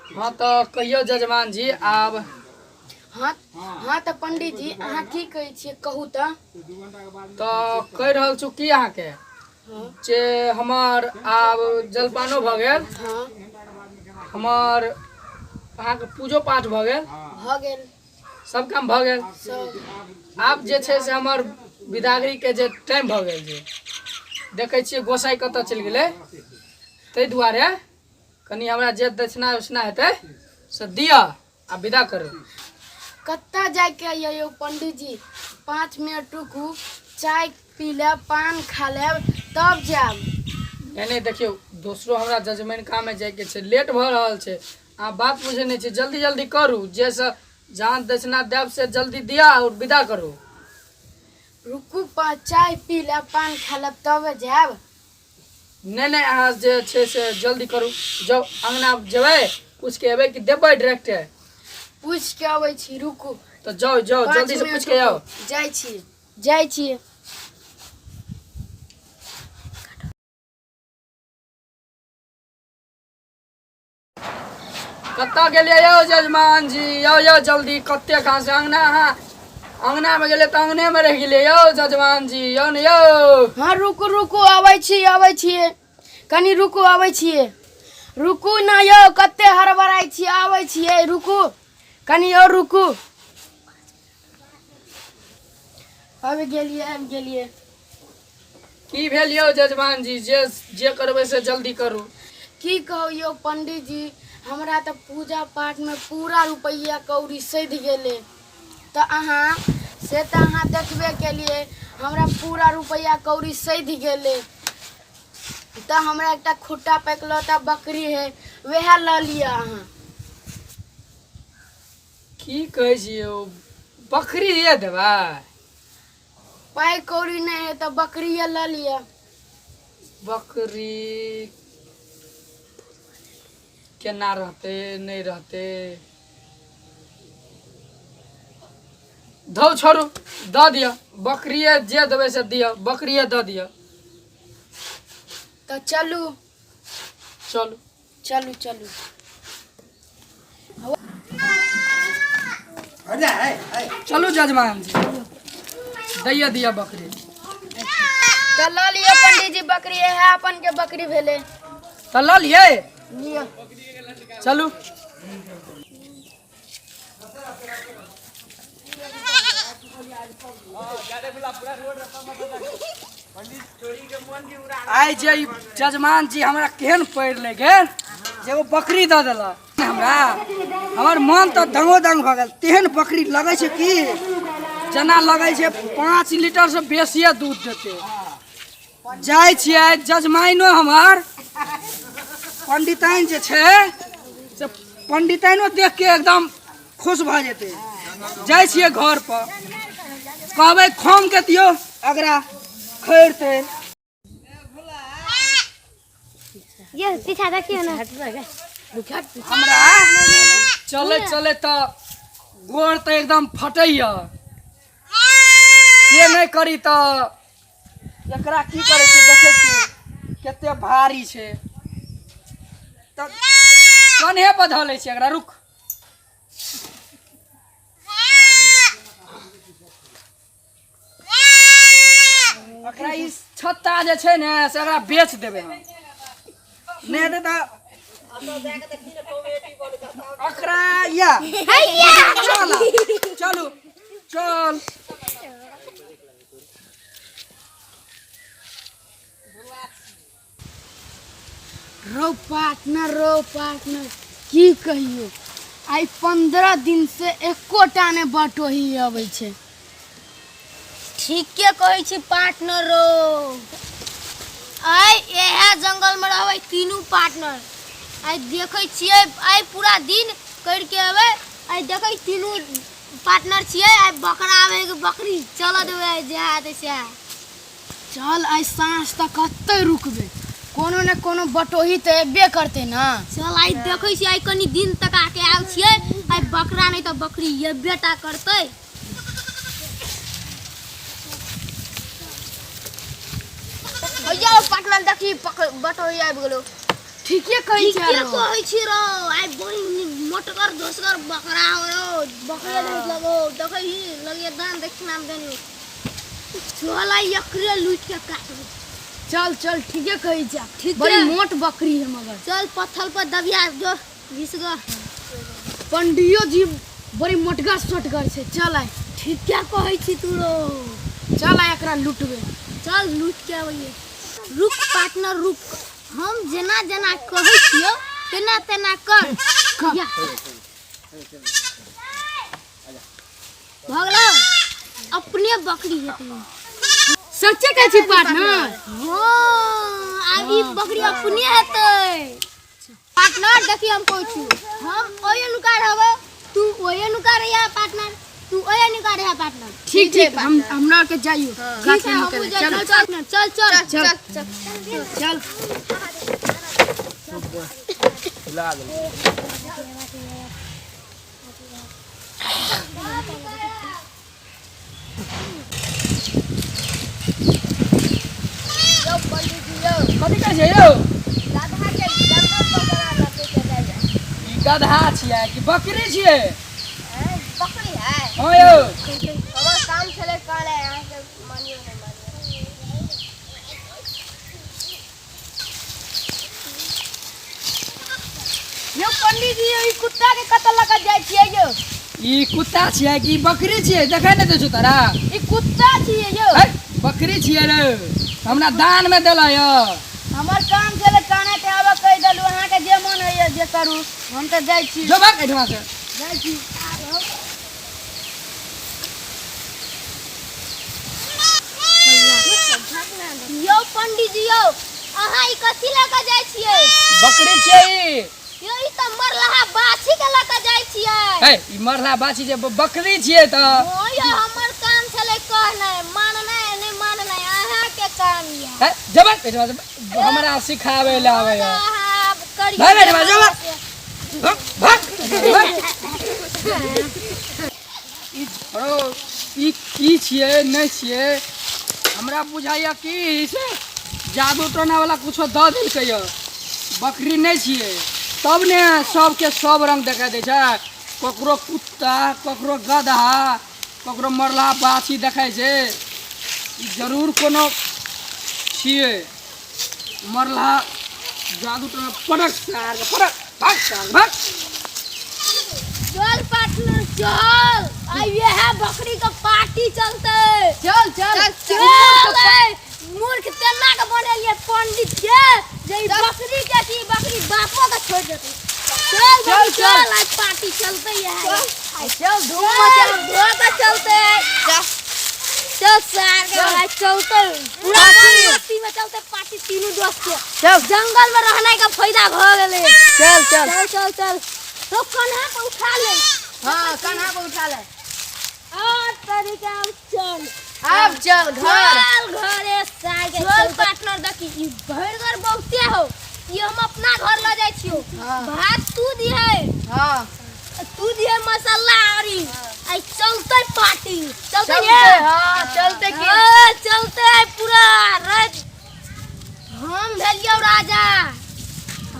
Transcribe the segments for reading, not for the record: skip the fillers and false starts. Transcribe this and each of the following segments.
हाँ तो कहियो जजमान जी आब। हाँ हाँ तो पंडित जी अहाँ की कहै छियै कहू तो कह रहल छु की अहाँ के जे हमर आब जलपानो भ गेल, हाँ हमर अहाँ के पूजो पाठ भ गेल, सब काम भ गेल। आब जे छै से हमर विदागरी के जे टाइम भ गेल जे देखै छियै गोसाई कतऽ चलि गेलै, ताहि दुआरे कनी हमरा जे दक्षिणा उछना हेतै से दिअ आ विदा करू। कत्ता जाय के यो पंडित जी 5 मिनट रुकू, चाय पी लेब, पान खा लेब तब जाब। नहीं देखियो दोसरो हमरा जजमैन काम में जाय के छै, लेट भ रहल छै, अहाँ बात बुझे नहीं छै, जल्दी जल्दी करू, जे से जहाँ दक्षिणा देव से जल्दी दिया और विदा करू। रुकू चाय पी लेब, पान खा लेब तब जाब। नहीं नहीं अहाँ जे छै से जल्दी करू, जाओ अंगना जेबै पूछ के एबै कि देबै डायरेक्ट पूछ के आबै छी, रुकू तो जाओ जाओ जल्दी से पूछ के आओ। जाय छी। कत्ता गेलियै यौ जजमान जी, यो जल्दी, कत्ते कहाँ से अंगना, अहाँ अंगना में गेले तो अंगने में रह गेलियै यौ जजमान जी, यो ने यो। हाँ रुकू आबै छियै कनी रुकू आबै छियै, रुकू ना यौ, कत्ते हड़बड़ाइ छियै, आबै छियै रुकू कनी और रुकू। आबि गेलियै। की भेल यौ जजमान जी, जे करबै से जल्दी करू। की कहू यौ पंडित जी, हमरा तो पूजा पाठ में पूरा रुपया कौड़ी सधि गेलै, तो अहाँ देखबे केलिए हमरा पूरा रुपया कौड़ी सधि गेलै, तो हमरा एकटा खुट्टा पैकलौता बकरी है वह ल लिया अहाँ। की कहै छियै बकरी ये देबै? पाई कौड़ी नहीं है तो बकरी ल लिया। बकरी केना रहते नहीं रहते, धौ छोड़ू द दिया, बकरिए जे देबै से दिया, बकरिए द दिया। तो चलू चलू जजमान जी, दैया दिया बकरी। तो ल लिया पंडित जी, बकरी है अपन के बकरी भेले, तो ल लिए लिया। चलू। आइ जे जजमान जी हमरा केहन पैर ले गेल जे वो बकरी द देला हमरा, हमर मन तो दंगो दंग भ गेल। तेहन बकरी लगे छै कि जना लगे छै 5 लीटर से बेसिए दूध देते। जाय छियै जजमाइनो हमर पंडिताइन जे छै से पंडिताइनो देख के एकदम खुश भ जेते। जाय छियै घर पर, कहबै खोम के दियो अगरा खैरते। ये पीछा देखिए ना, हमरा चले तो गोड़ तो एकदम फटैया, से नहीं करी तो एकरा की करे छै देखे छी केते भारी छै, तो कन्हे पर धले छै एकरा। रुक एकरा ई छत्ता जे छै ने से एकरा बेच देबै हम, नहीं दे तो अकरा या चल। रो पार्टनर की कहियो, आई 15 दिन से एकोटा ने बटोही अबै छै। ठीके कहै छी पार्टनर रो, आई एहे जंगल में रहबै तीनू पार्टनर, आई देखै छियै आई पूरा दिन कर के अबै, आई देखै तीनू पार्टनर छियै, आई बकरा आवे के बकरी चल देबै जे हाथ से। चल आई सांझ तक कत्ते रुकबे, कोनो ने कोनो बटोही तो एबे करते ना। चल आई देखै छी, आई कनी दिन तक आके आउ छियै, आई बकरा नहीं तो बकरी एबेटा करतै। भैया पार्टनर देखी बटोही आबि गेलो। ठीके कहै छी रो, आई बड़ी मोटकर दोसकर बकरा हो रो बकरे नहीं लगो देखै ही लगे दान देख नाम देनी चला एकरे लूट के काट चल चल ठीके कही जा ठीक बड़ी है। मोट बकरी है मगर चल पत्थर पर दबिया जो घिसगा पंडियो जी बड़ी मोटगर सोटगर से चल आय ठीक क्या कहै छी तू रो चल आय एकरा लुटबे चल लूट के आइए रुक पार्टनर रुक हम जना जना कहै छियो तेना तेना कर या भगलो अपने बकरी है तू सच्चे कहै छी पार्टनर हां आबी बकरी अपने हेतै पार्टनर देखी हम कहै छी हम ओये नुकार हबो तू ओये नुकार या पार्टनर तू ओये नुकार या पार्टनर ठीक ठीक हम हमरा के जाइयो ठीक है हम चल पार्टनर चल चल चल चल यो पंडित जी यो कथी कहै छै यौ राधा के जन्म पकड़ा लगे के जाय ई गधा छियै कि बकरी छियै बकरी है हां यौ हमर काम छले करे यहां के मानियो नहीं मानियो यो पंडित जी ई कुत्ता के कत लगा जाय छियै यो ई कुत्ता छियै कि बकरी छियै देखै नै दै छौ तोरा ई कुत्ता छियै यो है बकरी छियै रे हमरा दान में देला यौ हमर काम छले काने ते आबे कह देलु अहाँ के जे मन होय जे करू हम त जाय छी जो भाग एठवा से जाय छी यो पंडित जी यो अहाँ ई कथि लगा जाय छियै बकरी छियै यो ई त मरलहा बाछी के लगा जाय छियै है ई मरला बाछी जे बकरी छियै त ओ यो हमर काम छले कहना मानना नहीं मानना अहाँ के काम या है जब एठवा से हमरा सिखावे ले आवे यौ अहाँ करियो भाग एठवा जो भाग ई छोड़ो ई की छियै नै छियै हमरा बुझाइया कि से जादू टोना वाला कुछो द देलकै यौ बकरी नै छियै तब ने सबके सब रंग देखा दै छै ककरो कुत्ता ककरो गधा ककरो मरला बाछी देखाइ छै ई जरूर कोनो छियै मरला जादू टोना पटक सार के पटक भाग सार भाग चल पार्टनर चल आई ये है बकरी का पार्टी चलते चल चल चल मूर्ख तेना के बनेलिए पंडित के जे ई बकरी के थी बकरी बापो के छोड़ देते चल चल, चल आज पार्टी चलते है चल धूम मचल धोखा चलते चल सार के आज चलते पूरा मस्ती में चलते पार्टी तीनों दोस्त के चल जंगल में रहने का फायदा हो गेले चल चल चल चल चल तो कन्हा पे उठा ले हां कन्हा पे उठा ले और तरीका चल अब चल घर चल घरे सागे चल पार्टनर देखी ई घर बहुते हो ये हम अपना घर ले जाय छियो हां भात तू दी है हां तू दी है मसाला और आई चलते पार्टी चलते चलते है हां चलते की हाँ, चलते है पूरा रात हम भेलियो राजा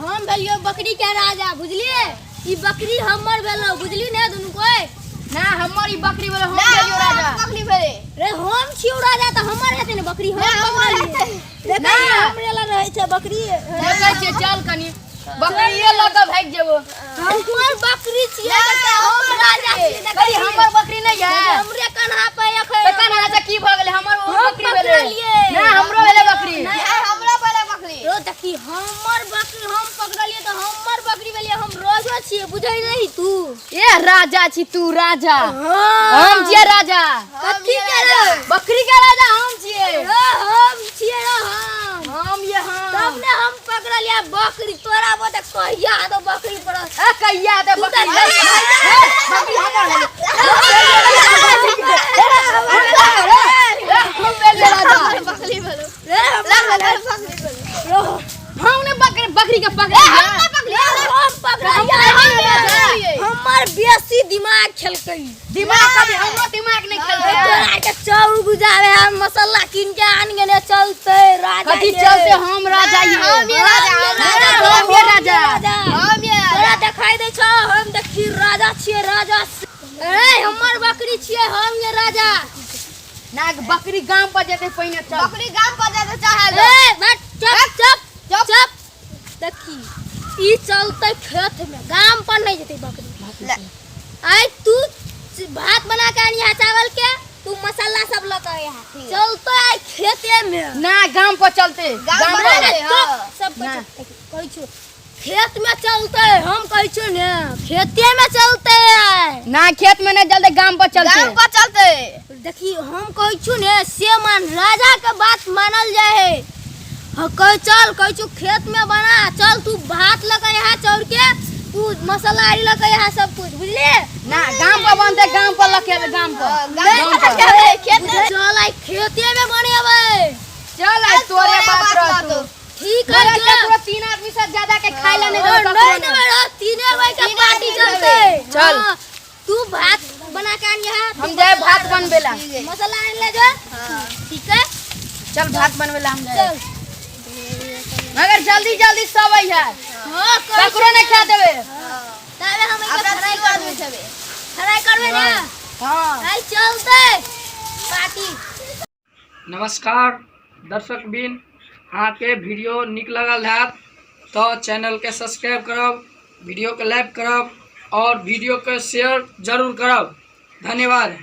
हम भेलियो बकरी के राजा बुझलिए ई बकरी हमर भेलो बुझली ने दुनु कोई ना हमर ई बकरी वाला हम गेलियो राजा बकरी भेले रे हम छियो राजा त हमर हेते ने बकरी हम हमर हेते देखै हमरे ला रहै छै बकरी देखै छै चल कनी बकरीए लगा भाग जेबो हमर बकरी छियै त हम राजा छी कही हमर बकरी नहीं है हमरे कन्हा पे एखै त कन्हा से की भ गेलै हमर वो हम बकरी भेले पकड़लिए। ना हमरो भेले बकरी नहीं हमरो भेले बकरी रो देखी हमर बकरी हम पकड़लिए त हमर बकरी भेलिए हम राजा छियै बुझै नहीं तू ए राजा छी तू राजा हां हम छियै राजा कथी करे बकरी के राजा हम छियै हम छियै हम हम ये हम तब ने हम पकड़लिए बकरी तोरा बते कहिया तो बकरी पर ए कहिया दे बकरी बकरी हमर हम भेले राजा बकरी भेलो रे हमने बकरी के पकड़े हम पकड़लिए हमर बेसी दिमाग खेलकै दिमाग कभी हमरो दिमाग नहीं खेलते तोरा के चाउ बुझावे हम मसाला किन के आन गेले चलते राजा कथी चलते हम राजा ही हम ये राजा हम ये राजा हम ये तोरा देखाई दे छ हम देख राजा छिए राजा। ए हमर बकरी छिए हम ये राजा। ना बकरी गांव पर जेते पहिने चल। बकरी गांव पर जाते चाहे ए बैठ चुप चुप चुप। देखी ई चलते खेत में गांव पर नहीं जेते बकरी। आई तू भात बना के आनी है चावल के तू मसाला सब लगा यहाँ चलते आई खेते में ना गांव पर चलते। गांव पर चलते, हाँ। सब कही छु खेत में चलते हम कही छु ने खेते में चलते ना खेत में नहीं चलते गांव पर चलते। गांव पर चलते। देखी हम कही छु ने से मान राजा के बात मानल जाए। हाँ कह चल कही छु खेत में बना चल तू भात लगा यहाँ चौर के तू मसाला आरी लगा यहाँ सब कुछ बुझले। ना गांव पर बनते गांव पर लखे गांव पर। गांव पर चलते खेत में। चल आई खेते में बनेबे। चल आई तोरे बात रह तू। ठीक है मेरा पूरा 3 आदमी से ज्यादा के खाइला नहीं और देता। नहीं देबे तीने भाई का पार्टी चलते। चल। हाँ, तू भात बना के आनी है हम जाए भात बनवेला। मसाला आन ले जा। ठीक है चल भात बनवेला हम जाए। चल मगर जल्दी जल्दी सब आई है। हां ककरो नहीं खा देबे। तबे हम अपना फ्राई तीन आदमी छबे। फ्राई करबे ना। हां आई चलते पार्टी। नमस्कार दर्शक बिन, अहाँ के वीडियो निक लगल है तो चैनल के सब्सक्राइब करब, वीडियो के लाइक करब और वीडियो के शेयर जरूर करब। धन्यवाद।